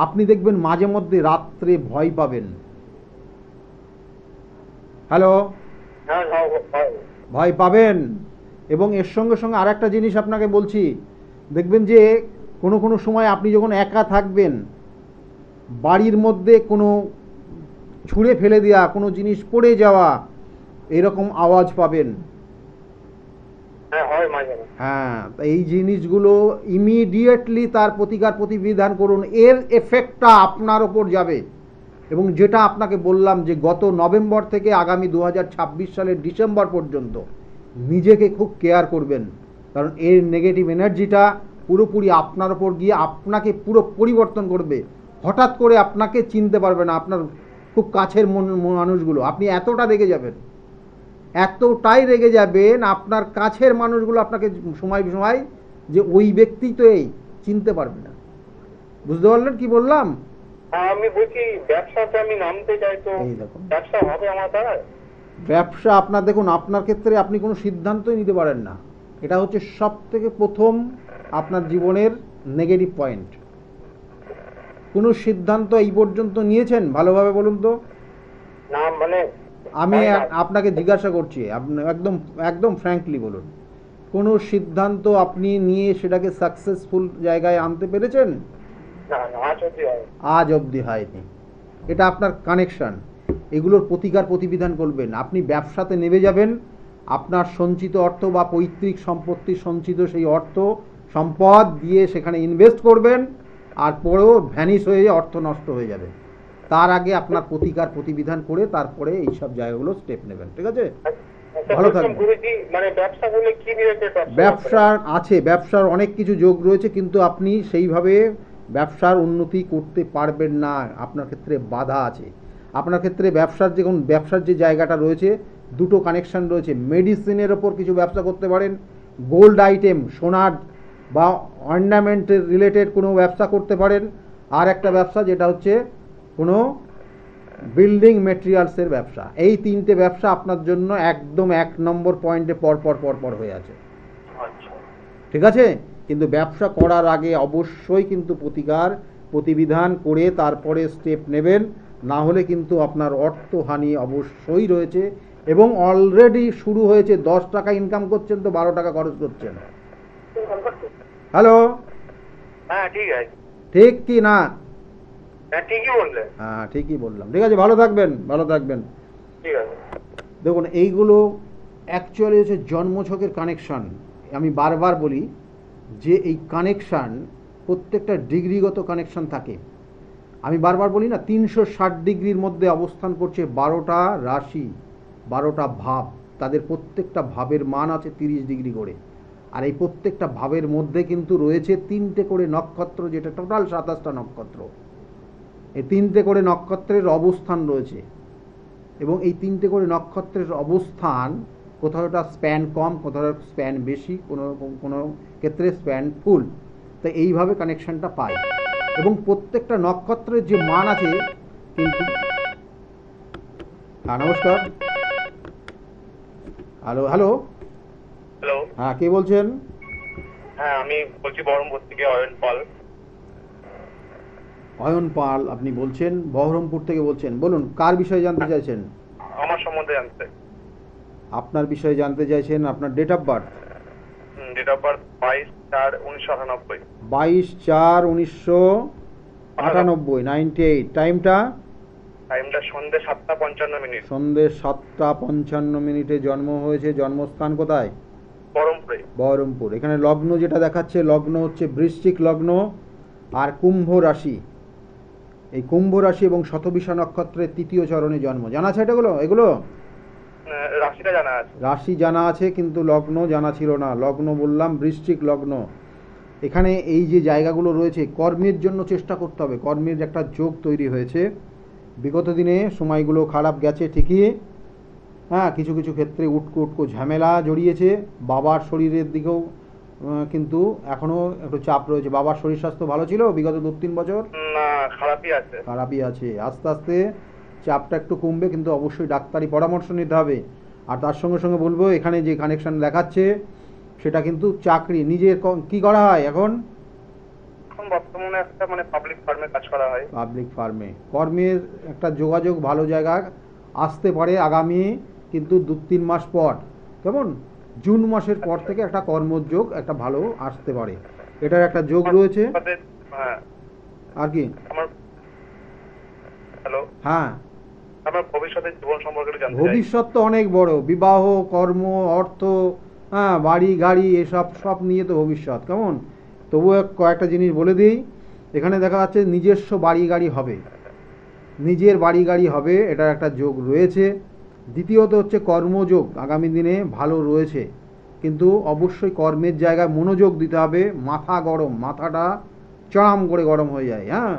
আপনি দেখবেন মাঝে মধ্যে রাত্রে ভয় পাবেন। হ্যালো, ভয় পাবেন। এবং এর সঙ্গে সঙ্গে আর একটা জিনিস আপনাকে বলছি, দেখবেন যে কোনো কোনো সময় আপনি যখন একা থাকবেন, বাড়ির মধ্যে কোনো ছুঁড়ে ফেলে দেওয়া কোনো জিনিস পড়ে যাওয়া এরকম আওয়াজ পাবেন। হ্যাঁ, এই জিনিসগুলো ইমিডিয়েটলি তার প্রতিকার প্রতিবিধান করুন, এর এফেক্টটা আপনার ওপর যাবে। এবং যেটা আপনাকে বললাম যে গত নভেম্বর থেকে আগামী 2026 সালের ডিসেম্বর পর্যন্ত নিজেকে খুব কেয়ার করবেন, কারণ এর নেগেটিভ এনার্জিটা পুরোপুরি আপনার ওপর গিয়ে আপনাকে পুরো পরিবর্তন করবে। হঠাৎ করে আপনাকে চিনতে পারবে না আপনার খুব কাছের মানুষগুলো, আপনি এতটা রেগে যাবেন, এতটাই রেগে যাবেন আপনার কাছের মানুষগুলো আপনাকে সময় সময় যে ওই ব্যক্তি তো এই চিনতে পারবে না। বুঝতে পারলেন কি বললাম? আমি বলছি ব্যবসাতে আমি নামতে চাই, তো ব্যবসা হবে আমার দ্বারা? ব্যবসা আপনার দেখুন, আপনার ক্ষেত্রে আপনি কোনো সিদ্ধান্তই নিতে পারেন না। এটা হচ্ছে সব থেকে প্রথম আপনার জীবনের নেগেটিভ পয়েন্ট। কোনো সিদ্ধান্ত এই পর্যন্ত নিয়েছেন ভালোভাবে বলুন তো? না, মানে আমি আপনাকে জিজ্ঞাসা করছি, আপনি একদম একদম ফ্র্যাঙ্কলি বলুন, কোনো সিদ্ধান্ত আপনি নিয়ে সেটাকে সাকসেসফুল জায়গায় আনতে পেরেছেন? আজ অবধি হয়নি। এটা আপনার কানেকশন, এগুলোর প্রতিকার প্রতিবিধান করবেন। আপনি ব্যবসাতে নেমে যাবেন, আপনার সঞ্চিত অর্থ বা পৈতৃক সম্পত্তি সঞ্চিত সেই অর্থ সম্পদ দিয়ে সেখানে ইনভেস্ট করবেন, আর পরেও ভ্যানিশ হয়ে অর্থ নষ্ট হয়ে যাবে। তার আগে আপনার প্রতিকার প্রতিবিধান করে তারপরে এইসব জায়গাগুলো স্টেপ নেবেন, ঠিক আছে? ভালো থাকবেন। মানে ব্যবসা করলে কি রিলেটেড? ব্যবসার আছে, ব্যবসার অনেক কিছু যোগ রয়েছে, কিন্তু আপনি সেইভাবে ব্যবসার উন্নতি করতে পারবেন না, আপনার ক্ষেত্রে বাধা আছে। আপনার ক্ষেত্রে ব্যবসার যে জায়গাটা রয়েছে, দুটো কানেকশন রয়েছে। মেডিসিনের ওপর কিছু ব্যবসা করতে পারেন, গোল্ড আইটেম সোনার বা অর্নামেন্টের রিলেটেড কোনো ব্যবসা করতে পারেন, আর একটা ব্যবসা যেটা হচ্ছে কোনো বিল্ডিং মেটেরিয়ালসের ব্যবসা। এই তিনটে ব্যবসা আপনার জন্য একদম 1 নম্বর পয়েন্টে পর হয়ে আছে, ঠিক আছে? কিন্তু ব্যবসা করার আগে অবশ্যই কিন্তু প্রতিকার প্রতিবিধান করে তারপরে স্টেপ নেবেন, না হলে কিন্তু আপনার অর্থহানি অবশ্যই রয়েছে। এবং অলরেডি শুরু হয়েছে, 10 টাকা ইনকাম করছেন তো 12 টাকা খরচ করছেন। হ্যালো, হ্যাঁ ঠিক আছে। ঠিক কি না? ঠিকই বললেন। হ্যাঁ, ঠিকই বললাম। ঠিক আছে, ভালো থাকবেন, ভালো থাকবেন। ঠিক আছে। দেখুন, এইগুলো অ্যাকচুয়ালি হচ্ছে জন্মছকের কানেকশান। আমি বারবার বলি যে এই কানেকশান প্রত্যেকটা ডিগ্রিগত কানেকশান থাকে। আমি বারবার বলি না, 360 ডিগ্রির মধ্যে অবস্থান করছে 12টা রাশি, 12টা ভাব। তাদের প্রত্যেকটা ভাবের মান আছে 30 ডিগ্রি করে। আর এই প্রত্যেকটা ভাবের মধ্যে কিন্তু রয়েছে 3টে করে নক্ষত্র, যেটা টোটাল 27টা নক্ষত্র। এই 3টে করে নক্ষত্রের অবস্থান রয়েছে, এবং এই 3টে করে নক্ষত্রের অবস্থান কোথাওটা স্প্যান কম, কোথাও স্প্যান বেশি, কোনো ক্ষেত্রে স্প্যান ফুল। তাই এইভাবে কানেকশনটা পাই। এবং প্রত্যেকটা নক্ষত্রের যে মান আছে কিন্তু। হ্যাঁ, নমস্কার। হ্যালো হ্যালো হ্যালো, হ্যাঁ, কে বলছেন? হ্যাঁ আমি বলছি বহরমপুর থেকে অয়ন পাল। অয়ন পাল আপনি বলছেন, বহরমপুর থেকে বলছেন। বলুন, কার বিষয়ে জানতে চাইছেন? আমার সম্বন্ধে জানতে। আপনার বিষয়ে জানতে চাইছেন, আপনার date of birth? Date of birth 22/4/1998। 22/4/1998, 98। টাইমটা? টাইমটা সন্ধ্যে 7:55। সন্ধ্যে 7:55 জন্ম হয়েছে। জন্মস্থান কোথায়? বহরমপুরে। বহরমপুর। এখানে লগ্ন যেটা দেখাচ্ছে, লগ্ন হচ্ছে বৃশ্চিক লগ্ন আর কুম্ভ রাশি। এই কুম্ভ রাশি এবং শতবিশা নক্ষত্রের তৃতীয় চরণে জন্ম। জানা আছে এগুলো? রাশিটা জানা আছে। রাশি জানা আছে, কিন্তু লগ্ন জানা ছিল না। লগ্ন বললাম বৃশ্চিক লগ্ন। এখানে এই যে জায়গাগুলো রয়েছে, কর্মের জন্য চেষ্টা করতে হবে। কর্মের একটা যোগ তৈরি হয়েছে। বিগত দিনে সময়গুলো খারাপ গেছে ঠিকই, হ্যাঁ, কিছু কিছু ক্ষেত্রে উটকো ঝামেলা জড়িয়েছে। বাবার শরীরের দিকেও কিন্তু এখনও একটু চাপ রয়েছে। বাবার শরীর স্বাস্থ্য ভালো ছিল বিগত 2-3 বছর? না, খারাপই আছে। আস্তে আস্তে চাপটা একটু কমবে, কিন্তু অবশ্যই ডাক্তারি পরামর্শ নিতে হবে। আর তার সঙ্গে সঙ্গে বলবো, এখানে যে কানেকশন দেখাচ্ছে সেটা কিন্তু চাকরি। নিজের কি করা হয় এখন? বর্তমানে একটা পাবলিক ফার্মে কাজ করা হয়। পাবলিক ফার্মে কর্মের একটা যোগাযোগ ভালো জায়গা আসতে পারে আগামী, কিন্তু 2-3 মাস পর। কেমন? জুন মাসের পর থেকে একটা কর্মযোগ একটা ভালো আসতে পারে। এটার একটা যোগ রয়েছে। হ্যাঁ। আর কি? হ্যালো। হ্যাঁ, আমার ভবিষ্যতের জীবন সম্পর্কে জানতে চাই। ভবিষ্যৎ তো অনেক বড়। বিবাহ, কর্ম, অর্থ, হ্যাঁ, বাড়ি গাড়ি, এসব সব নিয়ে তো ভবিষ্যৎ। কেমন? তবুও কয়েকটা জিনিস বলে দিই। এখানে দেখা যাচ্ছে নিজস্ব বাড়ি গাড়ি হবে, নিজের বাড়ি গাড়ি হবে, এটার একটা যোগ রয়েছে। দ্বিতীয়ত হচ্ছে কর্মযোগ আগামী দিনে ভালো রয়েছে, কিন্তু অবশ্যই কর্মের জায়গায় মনোযোগ দিতে হবে। মাথা গরম, মাথাটা চড়াম করে গরম হয়ে যায়। হ্যাঁ,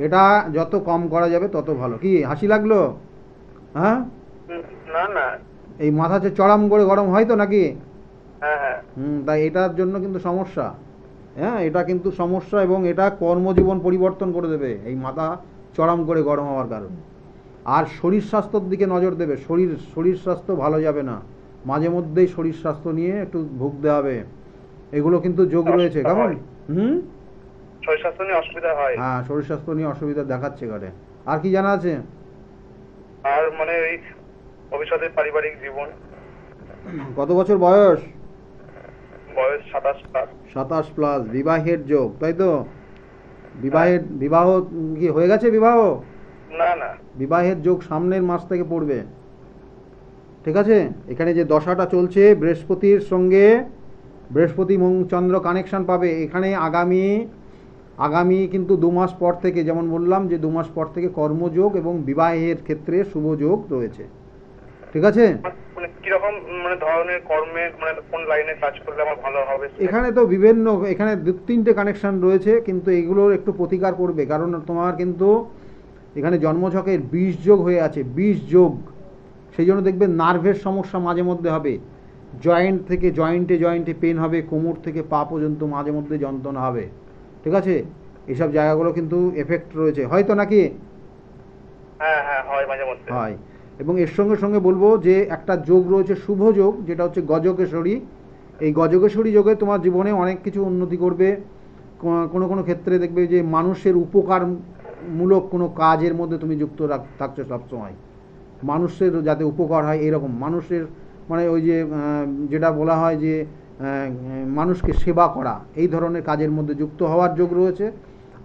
এটা যত কম করা যাবে তত ভালো। কি হাসি লাগলো? হ্যাঁ, না না, এই মাথা যে চড়াম করে গরম হয় তো নাকি? হ্যাঁ হ্যাঁ। তাই এটার জন্য কিন্তু সমস্যা। হ্যাঁ, এটা কিন্তু সমস্যা, এবং এটা কর্মজীবন পরিবর্তন করে দেবে এই মাথা চড়াম করে গরম হওয়ার কারণে। আর শরীর স্বাস্থ্যর দিকে নজর দেবে। শরীর স্বাস্থ্য ভালো যাবে না। মাঝে মধ্যেই শরীর স্বাস্থ্য নিয়ে একটু ভুগতে হবে। এগুলো কিন্তু যোগ রয়েছে। কেমন? শরীর স্বাস্থ্য নিয়ে অসুবিধা হয়। হ্যাঁ, শরীর স্বাস্থ্য নিয়ে অসুবিধা দেখাচ্ছে ঘরে। আর কি জানা আছে? আর এই ভবিষ্যতের পারিবারিক জীবন। কত বছর বয়স? বয়স 27+। 27+। বিবাহের যোগ, তাই তো? বিবাহ কি হয়ে গেছে? বিবাহ না না, বিবাহের যোগ সামনের মাস থেকে পড়বে। ঠিক আছে? এখানে যে দশাটা চলছে বৃহস্পতির সঙ্গে, বৃহস্পতি চন্দ্র কানেকশন পাবে এখানে আগামী কিন্তু 2 মাস পর থেকে, যেমন বললাম যে 2 মাস পর থেকে কর্মযোগ এবং বিবাহের ক্ষেত্রে শুভ যোগ রয়েছে। ঠিক আছে? কিরকম ধরনের কর্মে কোন লাইনে কাজ করলে আমার ভালো হবে? এখানে তো বিভিন্ন, এখানে 2-3টে কানেকশন রয়েছে, কিন্তু এগুলোর একটু প্রতিকার করবে। কারণ তোমার কিন্তু এখানে জন্মছকের 20 যোগ হয়ে আছে, 20 যোগ। সেই জন্য দেখবে নার্ভের সমস্যা মাঝে মধ্যে হবে। জয়েন্ট থেকে জয়েন্টে পেন হবে, কোমর থেকে পা পর্যন্ত মাঝে মধ্যে যন্ত্রণা হবে। ঠিক আছে? এইসব জায়গাগুলো কিন্তু এফেক্ট রয়েছে, হয়তো নাকি? হ্যাঁ হ্যাঁ, হয় মাঝে মধ্যে হয়। এবং এর সঙ্গে সঙ্গে বলবো যে একটা যোগ রয়েছে শুভ যোগ, যেটা হচ্ছে গজকেশরী। এই গজকেশরী যোগে তোমার জীবনে অনেক কিছু উন্নতি করবে। কোনো ক্ষেত্রে দেখবে যে মানুষের উপকারমূলক কোনো কাজের মধ্যে তুমি যুক্ত থাকছো সবসময়। মানুষের যাতে উপকার হয় এরকম, মানুষের ওই যে যেটা বলা হয় যে মানুষকে সেবা করা, এই ধরনের কাজের মধ্যে যুক্ত হওয়ার যোগ রয়েছে।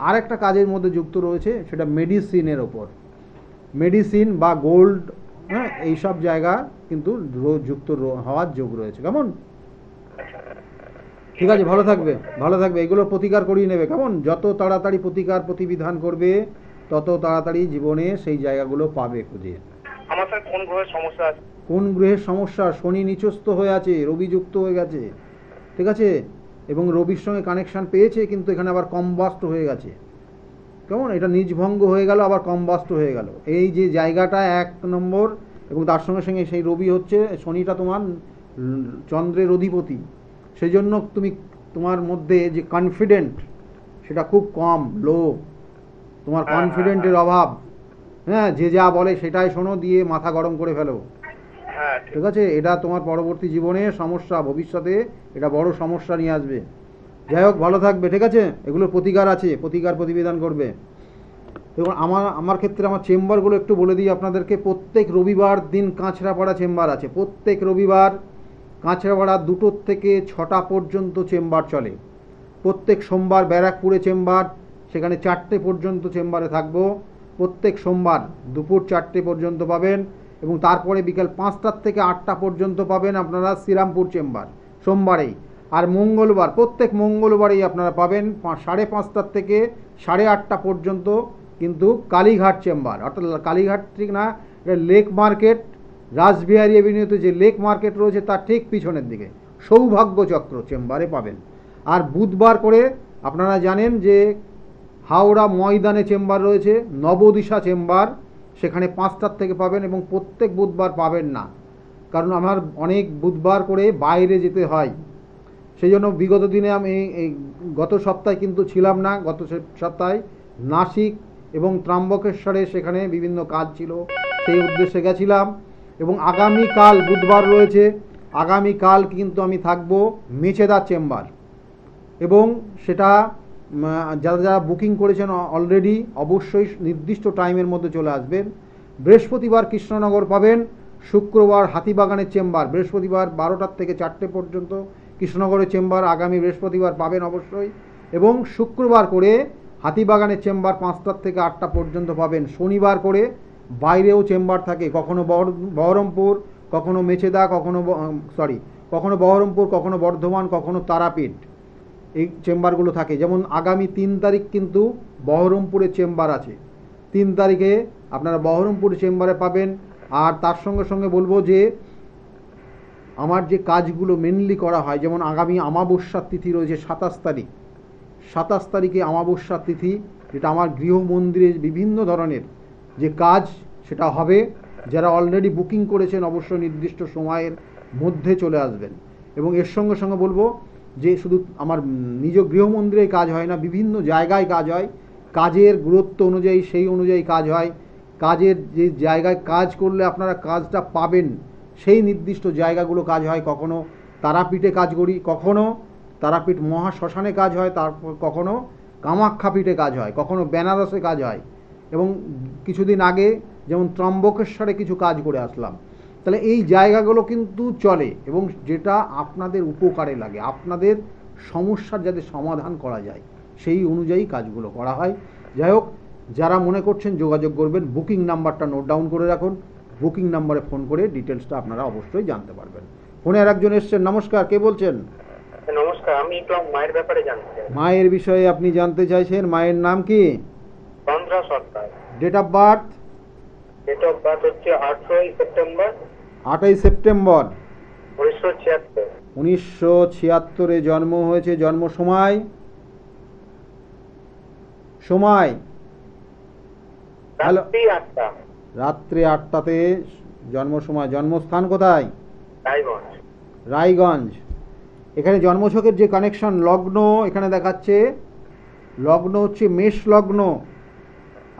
আর একটা কাজের মধ্যে যুক্ত রয়েছে, সেটা মেডিসিনের ওপর, মেডিসিন বা গোল্ড, হ্যাঁ, এইসব জায়গা কিন্তু যুক্ত হওয়ার যোগ রয়েছে। কেমন? ঠিক আছে, ভালো থাকবে। এগুলো প্রতিকার করিয়ে নেবে। কেমন? যত তাড়াতাড়ি প্রতিবিধান করবে, তত তাড়াতাড়ি জীবনে সেই জায়গাগুলো পাবে খুঁজে। আমার স্যার কোন গ্রহের সমস্যা আছে? কোন গ্রহের সমস্যা? শনি নিচস্থ হয়ে আছে, রবি যুক্ত হয়ে গেছে। ঠিক আছে? এবং রবির সঙ্গে কানেকশন পেয়েছে, কিন্তু এখানে আবার কম্বাস্ট হয়ে গেছে। কেমন? এটা নিজভঙ্গ হয়ে গেল, আবার কম্বাস্ট হয়ে গেল। এই যে জায়গাটা 1 নম্বর। এবং তার সঙ্গে সঙ্গে সেই রবি হচ্ছে, শনিটা তোমার চন্দ্রের অধিপতি। সেই জন্য তোমার মধ্যে যে কনফিডেন্ট, সেটা খুব কম, লো। তোমার কনফিডেন্টের অভাব। হ্যাঁ, যে যা বলে সেটাই শোনো, দিয়ে মাথা গরম করে ফেলো। ঠিক আছে? এটা তোমার পরবর্তী জীবনে সমস্যা, ভবিষ্যতে এটা বড় সমস্যা নিয়ে আসবে। যাই হোক, ভালো থাকবে। ঠিক আছে? এগুলোর প্রতিকার আছে, প্রতিবিধান করবে। দেখুন আমার ক্ষেত্রে আমার চেম্বারগুলো একটু বলে দিই আপনাদেরকে। প্রত্যেক রবিবার দিন কাঁচরাপাড়া চেম্বার আছে, প্রত্যেক রবিবার কাঁচরাপাড়া 2টো থেকে 6টা পর্যন্ত চেম্বার চলে। প্রত্যেক সোমবার ব্যারাকপুরে চেম্বার, সেখানে 4টে পর্যন্ত চেম্বারে থাকবো। প্রত্যেক সোমবার দুপুর 4টে পর্যন্ত পাবেন, এবং তারপরে বিকাল 5টা থেকে 8টা পর্যন্ত পাবেন আপনারা শ্রীরামপুর চেম্বার সোমবারেই। আর মঙ্গলবার, প্রত্যেক মঙ্গলবারেই আপনারা পাবেন 5:30 থেকে 8:30 পর্যন্ত কিন্তু কালীঘাট চেম্বার, অর্থাৎ কালীঘাট ঠিক না, এটা লেক মার্কেট, রাসবিহারী এভিনিউতে যে লেক মার্কেট রয়েছে তার ঠিক পিছনের দিকে সৌভাগ্য চক্র চেম্বারে পাবেন। আর বুধবার করে আপনারা জানেন যে হাওড়া ময়দানে চেম্বার রয়েছে, নবদিশা চেম্বার, সেখানে 5টার থেকে পাবেন, এবং প্রত্যেক বুধবার পাবেন না, কারণ আমার অনেক বুধবার করে বাইরে যেতে হয়। সেই জন্য বিগত দিনে আমি এই গত সপ্তাহে কিন্তু ছিলাম না, গত সপ্তাহে নাসিক এবং ত্র্যম্বকেশ্বরে সেখানে বিভিন্ন কাজ ছিল, সেই উদ্দেশ্যে গেছিলাম। এবং আগামীকাল বুধবার রয়েছে, আগামীকাল কিন্তু আমি থাকবো মেচেদা চেম্বার, এবং সেটা যারা যারা বুকিং করেছেন অলরেডি অবশ্যই নির্দিষ্ট টাইমের মধ্যে চলে আসবেন। বৃহস্পতিবার কৃষ্ণনগর পাবেন, শুক্রবার হাতিবাগানের চেম্বার, বৃহস্পতিবার 12টার থেকে 4টে পর্যন্ত কৃষ্ণনগরের চেম্বার আগামী বৃহস্পতিবার পাবেন অবশ্যই, এবং শুক্রবার করে হাতিবাগানের চেম্বার 5টার থেকে 8টা পর্যন্ত পাবেন। শনিবার করে বাইরেও চেম্বার থাকে, কখনো বহরমপুর, কখনো মেচেদা, কখনো বহরমপুর, কখনো বর্ধমান, কখনো তারাপীঠ, এই চেম্বারগুলো থাকে। যেমন আগামী 3 তারিখ কিন্তু বহরমপুরের চেম্বার আছে, 3 তারিখে আপনারা বহরমপুর চেম্বারে পাবেন। আর তার সঙ্গে সঙ্গে বলবো যে আমার যে কাজগুলো মেনলি করা হয়, যেমন আগামী অমাবস্যার তিথি রয়েছে 27 তারিখে অমাবস্যার তিথি, যেটা আমার গৃহ মন্দিরে বিভিন্ন ধরনের যে কাজ সেটা হবে। যারা অলরেডি বুকিং করেছেন অবশ্যই নির্দিষ্ট সময়ের মধ্যে চলে আসবেন। এবং এর সঙ্গে সঙ্গে বলবো যে শুধু আমার নিজ গৃহ মন্দিরে কাজ হয় না, বিভিন্ন জায়গায় কাজ হয়, কাজের গুরুত্ব অনুযায়ী সেই অনুযায়ী কাজ হয়। কাজের যে জায়গায় কাজ করলে আপনারা কাজটা পাবেন সেই নির্দিষ্ট জায়গাগুলো কাজ হয়। কখনো তারাপীঠে কাজ করি, কখনো তারাপীঠ মহাশ্মশানে কাজ হয়, তারপর কখনো কামাখ্যাপীঠে কাজ হয়, কখনো বেনারসে কাজ হয়, এবং কিছুদিন আগে যেমন ত্র্যম্বকেশ্বরে কিছু কাজ করে আসলাম। তাহলে এই জায়গাগুলো কিন্তু চলে, এবং যেটা আপনাদের উপকারে লাগে, আপনাদের সমস্যার যাতে সমাধান করা যায় সেই অনুযায়ী কাজগুলো করা হয়। যাই হোক, যারা মনে করছেন যোগাযোগ করবেন, বুকিং নাম্বারটা নোট ডাউন করে রাখুন, বুকিং নাম্বারে ফোন করে ডিটেলসটা আপনারা অবশ্যই জানতে পারবেন। ফোনে আর একজন এসছেন, নমস্কার, কে বলছেন? নমস্কার, আমি একটু মায়ের ব্যাপারে জানতে চাই। মায়ের বিষয়ে আপনি জানতে চাইছেন, মায়ের নাম কি? Chandra Sarkar. Date of birth? Date of birth হচ্ছে 8ই সেপ্টেম্বর 1976। 1976 জন্ম হয়েছে। জন্ম সময়? হ্যালো, রাত্রে 8টাতে জন্ম সময়। জন্মস্থান কোথায়? রায়গঞ্জ। এখানে জন্মছকের যে কানেকশন, লগ্ন এখানে দেখাচ্ছে, লগ্ন হচ্ছে মেষ লগ্ন,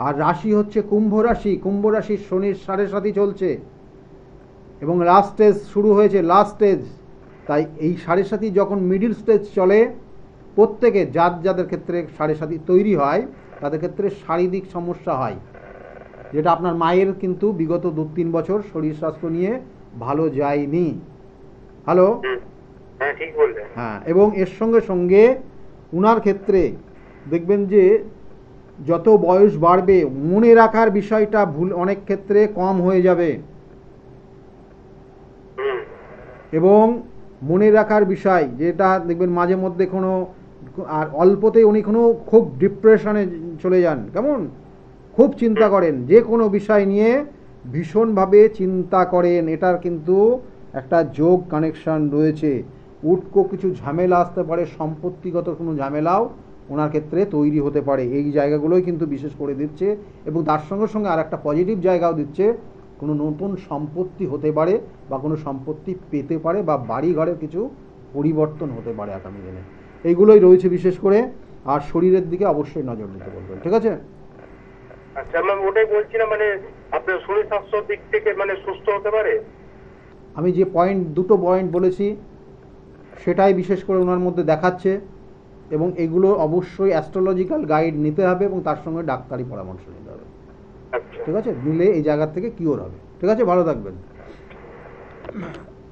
আর রাশি হচ্ছে কুম্ভ রাশি। কুম্ভ রাশির শনির 7.5 চলছে, এবং লাস্ট স্টেজ শুরু হয়েছে, লাস্ট স্টেজ। তাই এই 7.5 যখন মিডিল স্টেজ চলে, প্রত্যেকে যাদের ক্ষেত্রে 7.5 তৈরি হয় তাদের ক্ষেত্রে শারীরিক সমস্যা হয়, যেটা আপনার মায়ের কিন্তু বিগত 2-3 বছর শরীর স্বাস্থ্য নিয়ে ভালো যায়নি। হ্যালো, হ্যাঁ ঠিক বললেন। হ্যাঁ, এবং এর সঙ্গে সঙ্গে উনার ক্ষেত্রে দেখবেন যে যত বয়স বাড়বে মনে রাখার বিষয়টা ভুল অনেক ক্ষেত্রে কম হয়ে যাবে, এবং মনে রাখার বিষয় যেটা দেখবেন মাঝে মধ্যে কোনো, আর অল্পতেই উনি কোনো খুব ডিপ্রেশনে চলে যান, কেমন খুব চিন্তা করেন, যে কোনো বিষয় নিয়ে ভীষণভাবে চিন্তা করেন। এটার কিন্তু একটা যোগ কানেকশন রয়েছে। উটকো কিছু ঝামেলা আসতে পারে, সম্পত্তিগত কোনো ঝামেলাও ওনার ক্ষেত্রে তৈরি হতে পারে। এই জায়গাগুলোই কিন্তু বিশেষ করে দিচ্ছে, এবং তার সঙ্গে সঙ্গে আর একটা পজিটিভ জায়গাও দিচ্ছে, কোনো নতুন সম্পত্তি হতে পারে, বা কোনো সম্পত্তি পেতে পারে, বা বাড়ি ঘরে কিছু পরিবর্তন হতে পারে আগামী দিনে। এইগুলোই রয়েছে বিশেষ করে। আর শরীরের দিকে অবশ্যই নজর দিতে বলবেন, ঠিক আছে? আচ্ছা, আমি ওটাই বলছিলাম, মানে আপনার শরীর স্বাস্থ্যের দিক থেকে মানে সুস্থ হতে পারে। আমি যে দুটো পয়েন্ট বলেছি সেটাই বিশেষ করে ওনার মধ্যে দেখাচ্ছে, এবং এগুলো অবশ্যই অ্যাস্ট্রোলজিক্যাল গাইড নিতে হবে এবং তার সঙ্গে ডাক্তারি পরামর্শ নিতে হবে। আচ্ছা। ঠিক আছে, নিলে এই জায়গা থেকে কিওর হবে। ঠিক আছে, ভালো থাকবেন।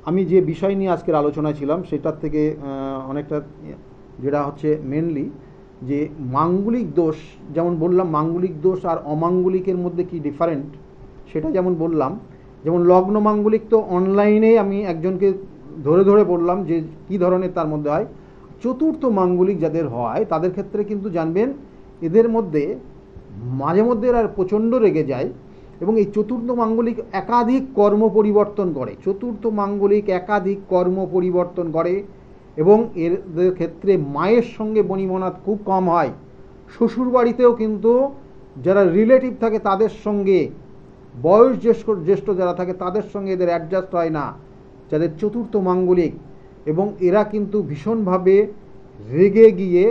আমি যে বিষয় নিয়ে আজকের আলোচনায় ছিলাম সেটার থেকে অনেকটা, যেটা হচ্ছে মেনলি যে মাঙ্গলিক দোষ, যেমন বললাম মাঙ্গলিক দোষ আর অমাঙ্গলিকের মধ্যে কি ডিফারেন্ট সেটা যেমন বললাম। যেমন লগ্ন মাঙ্গলিক তো অনলাইনেই আমি একজনকে ধরে ধরে বললাম যে কি ধরনের তার মধ্যে হয়। চতুর্থ মাঙ্গলিক যাদের হয় তাদের ক্ষেত্রে কিন্তু জানবেন এদের মধ্যে মাঝে মধ্যে এরা প্রচণ্ড রেগে যায় এবং এই চতুর্থ মাঙ্গলিক একাধিক কর্ম পরিবর্তন করে। চতুর্থ মাঙ্গলিক একাধিক কর্ম পরিবর্তন করে এবং এদের ক্ষেত্রে মায়ের সঙ্গে বনিবনাত খুব কম হয়। শ্বশুরবাড়িতেও কিন্তু যারা রিলেটিভ থাকে তাদের সঙ্গে, বয়স জ্যেষ্ঠ যারা থাকে তাদের সঙ্গে এদের অ্যাডজাস্ট হয় না, যাদের চতুর্থ মাঙ্গলিক। এবং এরা কিন্তু ভীষণভাবে রেগে গিয়ে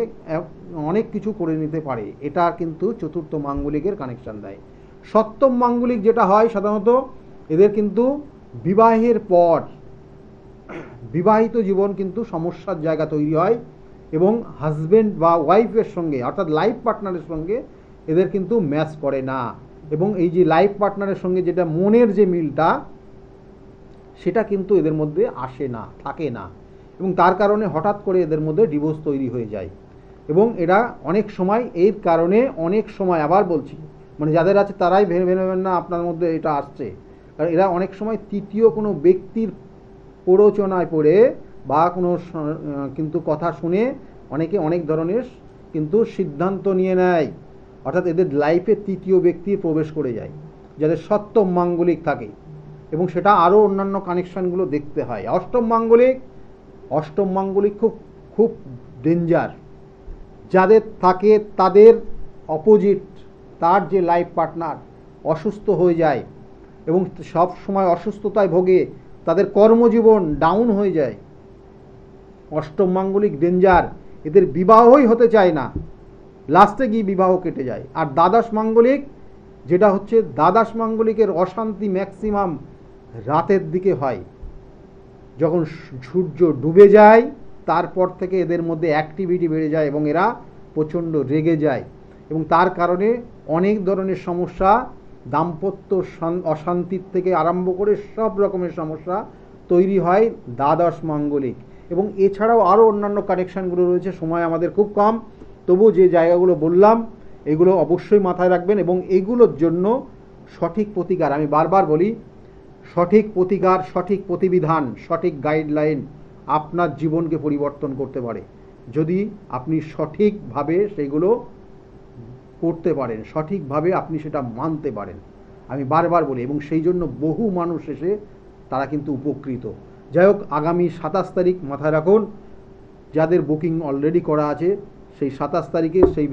অনেক কিছু করে নিতে পারে। এটা কিন্তু চতুর্থ মাঙ্গলিকের কানেকশান দেয়। সপ্তম মাঙ্গলিক যেটা হয় সাধারণত এদের কিন্তু বিবাহের পর বিবাহিত জীবন কিন্তু সমস্যার জায়গা তৈরি হয় এবং হাজব্যান্ড বা ওয়াইফের সঙ্গে অর্থাৎ লাইফ পার্টনারের সঙ্গে এদের কিন্তু ম্যাচ করে না। এবং এই যে লাইফ পার্টনারের সঙ্গে যেটা মনের যে মিলটা সেটা কিন্তু এদের মধ্যে আসে না, থাকে না, এবং তার কারণে হঠাৎ করে এদের মধ্যে ডিভোর্স তৈরি হয়ে যায়। এবং এরা অনেক সময় এর কারণে অনেক সময়, আবার বলছি, মানে যাদের আছে তারাই ভেবে নেবেন না আপনার মধ্যে এটা আসছে, কারণ এরা অনেক সময় তৃতীয় কোনো ব্যক্তির প্ররোচনায় পড়ে বা কোনো কিন্তু কথা শুনে অনেকে অনেক ধরনের কিন্তু সিদ্ধান্ত নিয়ে নেয়, অর্থাৎ এদের লাইফে তৃতীয় ব্যক্তি প্রবেশ করে যায় যাদের সপ্তম মাঙ্গলিক থাকে। এবং সেটা আরও অন্যান্য কানেকশানগুলো দেখতে হয়। অষ্টম মাঙ্গলিক খুব খুব ডেঞ্জার। যাদের থাকে তাদের অপোজিট, তার যে লাইফ পার্টনার অসুস্থ হয়ে যায় এবং সব সময় অসুস্থতায় ভোগে, তাদের কর্মজীবন ডাউন হয়ে যায়। অষ্টম মাঙ্গলিক ডেঞ্জার, এদের বিবাহই হতে চায় না, লাস্টে গিয়ে বিবাহ কেটে যায়। আর দ্বাদশ মাঙ্গলিক যেটা হচ্ছে, দ্বাদশ মাঙ্গলিকের অশান্তি ম্যাক্সিমাম রাতের দিকে হয়, যখন সূর্য ডুবে যায় তারপর থেকে এদের মধ্যে অ্যাক্টিভিটি বেড়ে যায় এবং এরা প্রচণ্ড রেগে যায় এবং তার কারণে অনেক ধরনের সমস্যা, দাম্পত্য অশান্তির থেকে আরম্ভ করে সব রকমের সমস্যা তৈরি হয় দ্বাদশ মাঙ্গলিক। এবং এছাড়াও আরও অন্যান্য কানেকশানগুলো রয়েছে, সময় আমাদের খুব কম, তবু যে জায়গাগুলো বললাম এগুলো অবশ্যই মাথায় রাখবেন। এবং এগুলোর জন্য সঠিক প্রতিকার, আমি বারবার বলি, সঠিক প্রতিকার, সঠিক প্রতিবিধান, সঠিক গাইডলাইন আপনার জীবনকে পরিবর্তন করতে পারে যদি আপনি সঠিকভাবে সেগুলো করতে পারেন, সঠিকভাবে আপনি সেটা মানতে পারেন, আমি বারবার বলি। এবং সেই জন্য বহু মানুষ এসে তারা কিন্তু উপকৃত। যাই হোক, আগামী 27 তারিখ মাথায় রাখুন, যাদের বুকিং অলরেডি করা আছে সেই 27 তারিখে সেই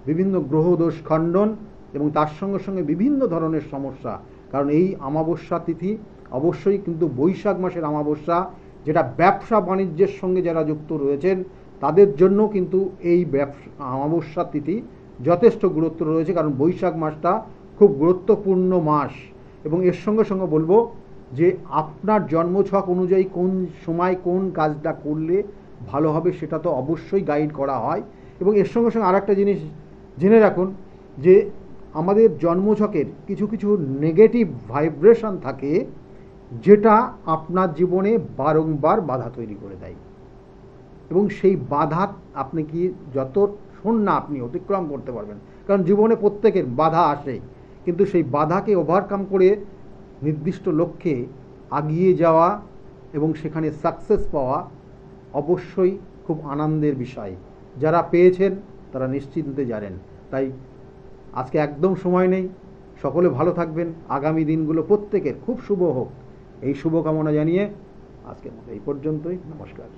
বিভিন্ন গ্রহদোষ খণ্ডন এবং তার সঙ্গে সঙ্গে বিভিন্ন ধরনের সমস্যা। কারণ এই অমাবস্যা তিথি অবশ্যই কিন্তু বৈশাখ মাসের অমাবস্যা, যেটা ব্যবসা বাণিজ্যের সঙ্গে যারা যুক্ত রয়েছেন তাদের জন্য কিন্তু এই অমাবস্যা তিথি যথেষ্ট গুরুত্ব রয়েছে, কারণ বৈশাখ মাসটা খুব গুরুত্বপূর্ণ মাস। এবং এর সঙ্গে সঙ্গে বলবো যে আপনার জন্মছক অনুযায়ী কোন সময় কোন কাজটা করলে ভালো হবে সেটা তো অবশ্যই গাইড করা হয়। এবং এর সঙ্গে সঙ্গে আরেকটা জিনিস জেনে রাখুন যে আমাদের জন্মছকের কিছু কিছু নেগেটিভ ভাইব্রেশন থাকে যেটা আপনার জীবনে বারংবার বাধা তৈরি করে দেয়। এবং সেই বাধা আপনি কি যতক্ষণ না আপনি অতিক্রম করতে পারবেন, কারণ জীবনে প্রত্যেকের বাধা আসে, কিন্তু সেই বাধাকে ওভারকাম করে নির্দিষ্ট লক্ষ্যে এগিয়ে যাওয়া এবং সেখানে সাকসেস পাওয়া অবশ্যই খুব আনন্দের বিষয়। যারা পেয়েছেন তারা নিশ্চিন্তে জানেন। তাই আজকে একদম সময় নেই, সকলে ভালো থাকবেন, আগামী দিনগুলো প্রত্যেকের খুব শুভ হোক, এই শুভকামনা জানিয়ে আজকের মতো এই পর্যন্তই। নমস্কার।